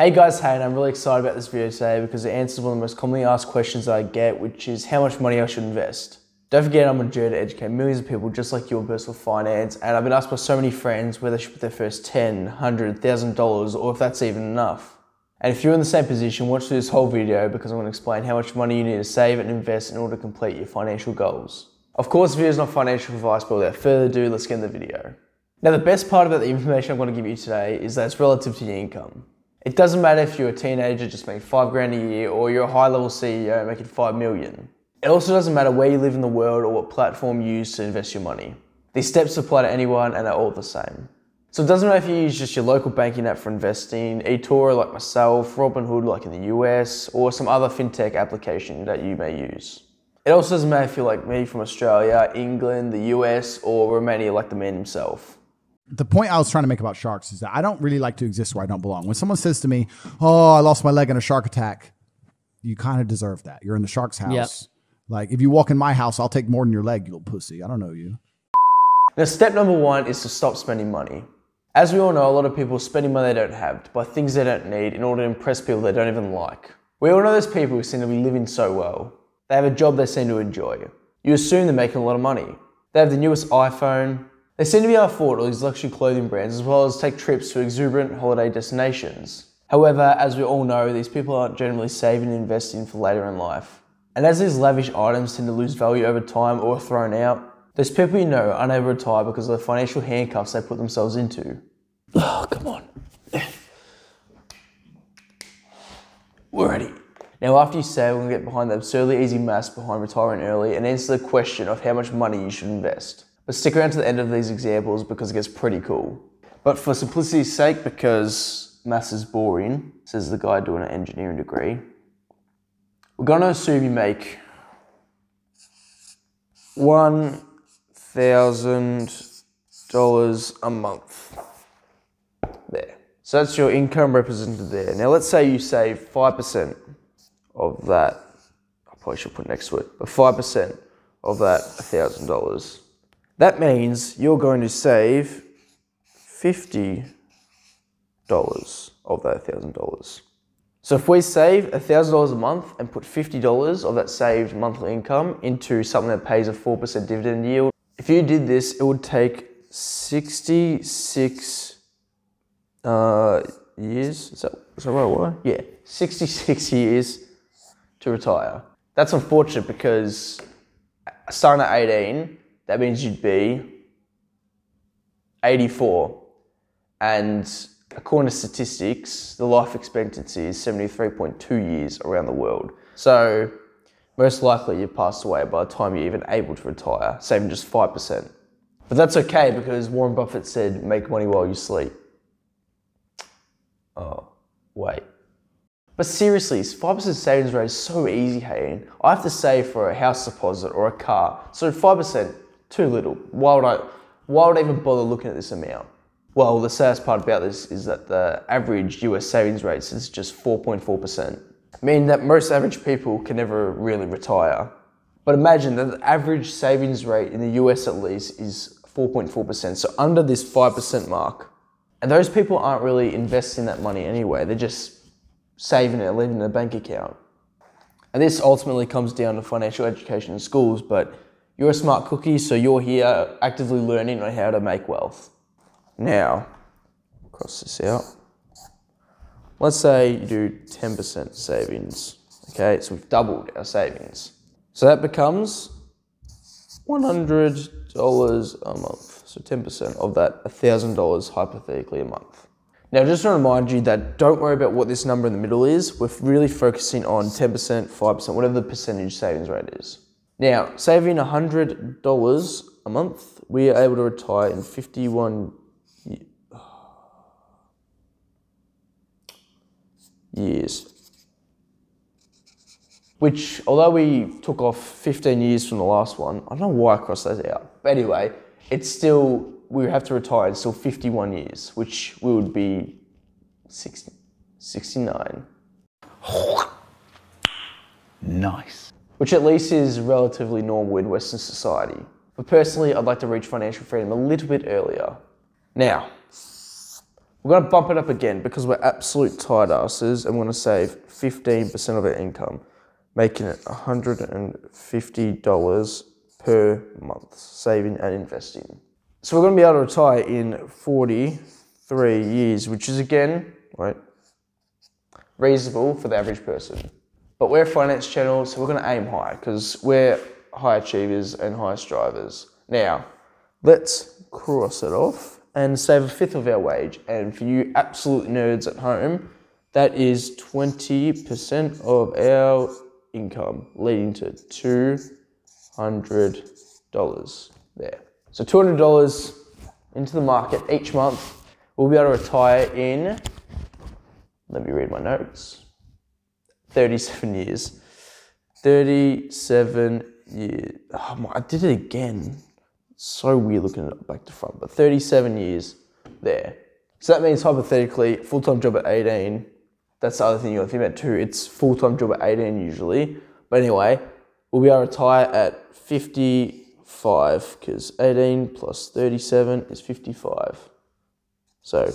Hey guys, and I'm really excited about this video today because it answers one of the most commonly asked questions that I get, which is how much money I should invest. Don't forget, I'm on a journey to educate millions of people just like you in personal finance, and I've been asked by so many friends whether they should put their first $10, $100, $1,000 or if that's even enough. And if you're in the same position, watch through this whole video because I'm going to explain how much money you need to save and invest in order to complete your financial goals. Of course, the video is not financial advice, but without further ado, let's get in the video. Now, the best part about the information I'm going to give you today is that it's relative to your income. It doesn't matter if you're a teenager just making $5,000 a year or you're a high-level CEO making $5 million. It also doesn't matter where you live in the world or what platform you use to invest your money. These steps apply to anyone and are all the same. So it doesn't matter if you use just your local banking app for investing, eToro like myself, Robinhood like in the US, or some other fintech application that you may use. It also doesn't matter if you're like me from Australia, England, the US, or Romania like the man himself. The point I was trying to make about sharks is that I don't really like to exist where I don't belong. When someone says to me, oh, I lost my leg in a shark attack, you kind of deserve that. You're in the shark's house. Yep. Like, if you walk in my house, I'll take more than your leg, you little pussy. I don't know you. Now, step number one is to stop spending money. As we all know, a lot of people are spending money they don't have to buy things they don't need in order to impress people they don't even like. We all know those people who seem to be living so well. They have a job they seem to enjoy. You assume they're making a lot of money. They have the newest iPhone. They seem to be able to afford all these luxury clothing brands as well as take trips to exuberant holiday destinations. However, as we all know, these people aren't generally saving and investing for later in life. And as these lavish items tend to lose value over time or are thrown out, those people you know are unable to retire because of the financial handcuffs they put themselves into. Oh, come on. We're ready. Now, after you save, we're going to get behind the absurdly easy maths behind retiring early and answer the question of how much money you should invest. But stick around to the end of these examples because it gets pretty cool. But for simplicity's sake, because maths is boring, says the guy doing an engineering degree, we're going to assume you make $1,000 a month. There. So that's your income represented there. Now let's say you save 5% of that. I probably should put next to it, but 5% of that $1,000. That means you're going to save $50 of that $1,000. So if we save $1,000 a month and put $50 of that saved monthly income into something that pays a 4% dividend yield, if you did this, it would take 66 years. Is that right? What? Yeah, 66 years to retire. That's unfortunate because starting at 18, that means you'd be 84. And according to statistics, the life expectancy is 73.2 years around the world. So most likely you passed away by the time you're even able to retire, saving just 5%. But that's okay because Warren Buffett said, make money while you sleep. Oh, wait. But seriously, 5% savings rate is so easy, Hayden. I have to save for a house deposit or a car. So 5%, too little. Why would I even bother looking at this amount? Well, the saddest part about this is that the average US savings rate is just 4.4%, meaning that most average people can never really retire. But imagine that the average savings rate in the US at least is 4.4%, so under this 5% mark. And those people aren't really investing that money anyway, they're just saving it, leaving it in a bank account. And this ultimately comes down to financial education in schools, but you're a smart cookie, so you're here actively learning on how to make wealth. Now, cross this out. Let's say you do 10% savings. Okay, so we've doubled our savings. So that becomes $100 a month. So 10% of that $1,000 hypothetically a month. Now, just to remind you that don't worry about what this number in the middle is. We're really focusing on 10%, 5%, whatever the percentage savings rate is. Now, saving $100 a month, we are able to retire in 51 years. Which, although we took off 15 years from the last one, I don't know why I crossed those out. But anyway, it's still, we have to retire in still 51 years, which we would be 69. Nice. Which at least is relatively normal in Western society. But personally, I'd like to reach financial freedom a little bit earlier. Now, We're going to bump it up again because we're absolute tight asses, and we're going to save 15% of our income, making it $150 per month, saving and investing. So we're going to be able to retire in 43 years, which is again, right, reasonable for the average person. But we're a finance channel, so we're going to aim high because we're high achievers and high strivers. Now, let's cross it off and save a fifth of our wage. And for you absolute nerds at home, that is 20% of our income, leading to $200 there. So $200 into the market each month. We'll be able to retire in, let me read my notes, 37 years. 37 years. Oh, I did it again. So weird looking at it back to front, but 37 years there. So that means hypothetically, full-time job at 18. That's the other thing you got to think about too. It's full-time job at 18 usually. But anyway, we'll be able to retire at 55 because 18 plus 37 is 55. So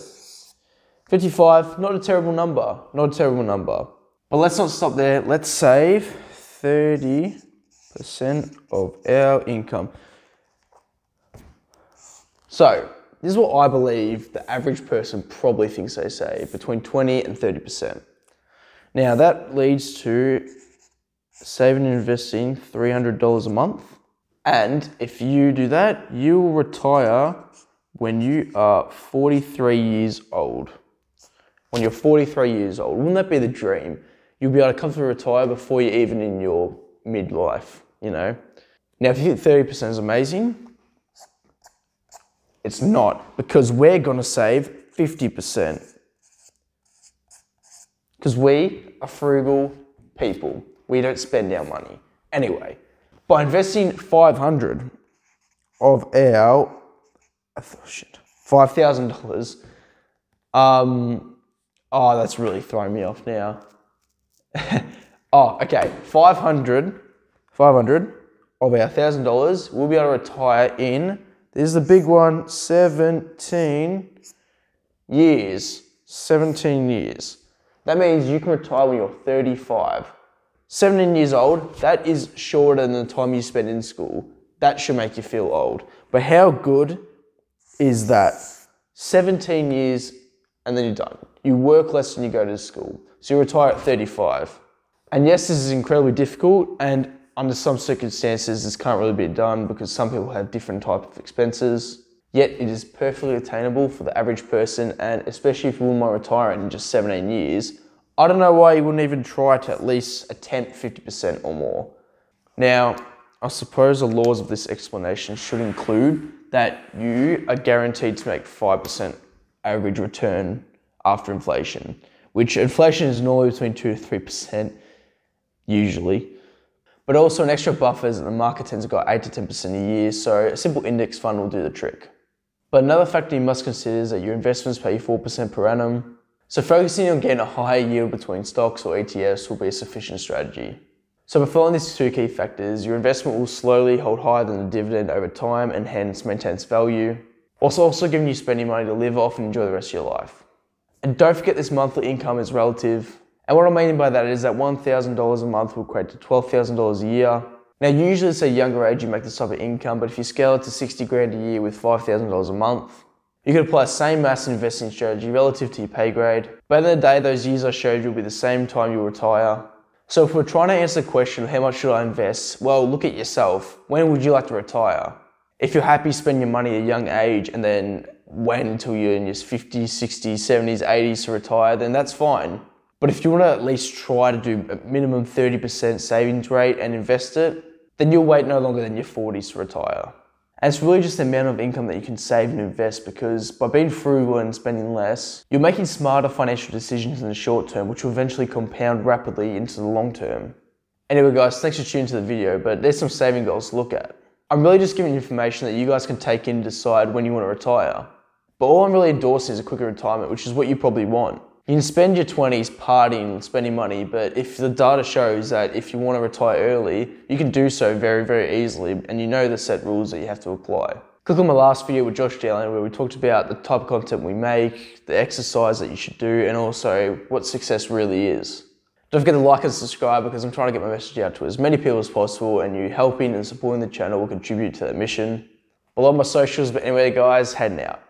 55, not a terrible number, not a terrible number. But let's not stop there. Let's save 30% of our income. So this is what I believe the average person probably thinks they save, between 20 and 30%. Now that leads to saving and investing $300 a month. And if you do that, you will retire when you are 43 years old. When you're 43 years old, wouldn't that be the dream? You'll be able to comfortably retire before you're even in your midlife, you know? Now, if you think 30% is amazing, it's not, because we're gonna save 50%. Because we are frugal people. We don't spend our money. Anyway, by investing 500 of our, $5,000, oh, that's really throwing me off now. Oh, okay, 500 of our $1,000, we'll be able to retire in, this is the big one, 17 years. 17 years. That means you can retire when you're 35. 17 years old, that is shorter than the time you spend in school. That should make you feel old. But how good is that? 17 years and then you're done. You work less than you go to school. So you retire at 35. And yes, this is incredibly difficult, and under some circumstances, this can't really be done because some people have different types of expenses. Yet it is perfectly attainable for the average person, and especially if you wouldn't mind retiring in just 17 years, I don't know why you wouldn't even try to at least attempt 50% or more. Now, I suppose the laws of this explanation should include that you are guaranteed to make 5% average return after inflation, which inflation is normally between 2 to 3% usually. But also an extra buffer is that the market tends to go 8 to 10% a year, so a simple index fund will do the trick. But another factor you must consider is that your investments pay you 4% per annum, so focusing on getting a higher yield between stocks or ETFs will be a sufficient strategy. So by following these two key factors, your investment will slowly hold higher than the dividend over time and hence maintain its value, whilst also giving you spending money to live off and enjoy the rest of your life. And don't forget this monthly income is relative. And what I mean by that is that $1,000 a month will equate to $12,000 a year. Now usually it's a younger age you make this type of income, but if you scale it to 60 grand a year with $5,000 a month, you can apply the same mass investing strategy relative to your pay grade. But at the end of the day, those years I showed you will be the same time you'll retire. So if we're trying to answer the question, how much should I invest? Well, look at yourself. When would you like to retire? If you're happy spending your money at a young age and then wait until you're in your 50s, 60s, 70s, 80s to retire, then that's fine. But if you want to at least try to do a minimum 30% savings rate and invest it, then you'll wait no longer than your 40s to retire. And it's really just the amount of income that you can save and invest, because by being frugal and spending less, you're making smarter financial decisions in the short term, which will eventually compound rapidly into the long term. Anyway guys, thanks for tuning to the video, but there's some saving goals to look at. I'm really just giving you information that you guys can take in to decide when you want to retire. But all I'm really endorsing is a quicker retirement, which is what you probably want. You can spend your 20s partying, spending money, but if the data shows that if you want to retire early, you can do so very, very easily, and you know the set rules that you have to apply. Click on my last video with Josh Dowling where we talked about the type of content we make, the exercise that you should do, and also what success really is. Don't forget to like and subscribe because I'm trying to get my message out to as many people as possible, and you helping and supporting the channel will contribute to that mission. Below my socials, but anyway guys, heading out.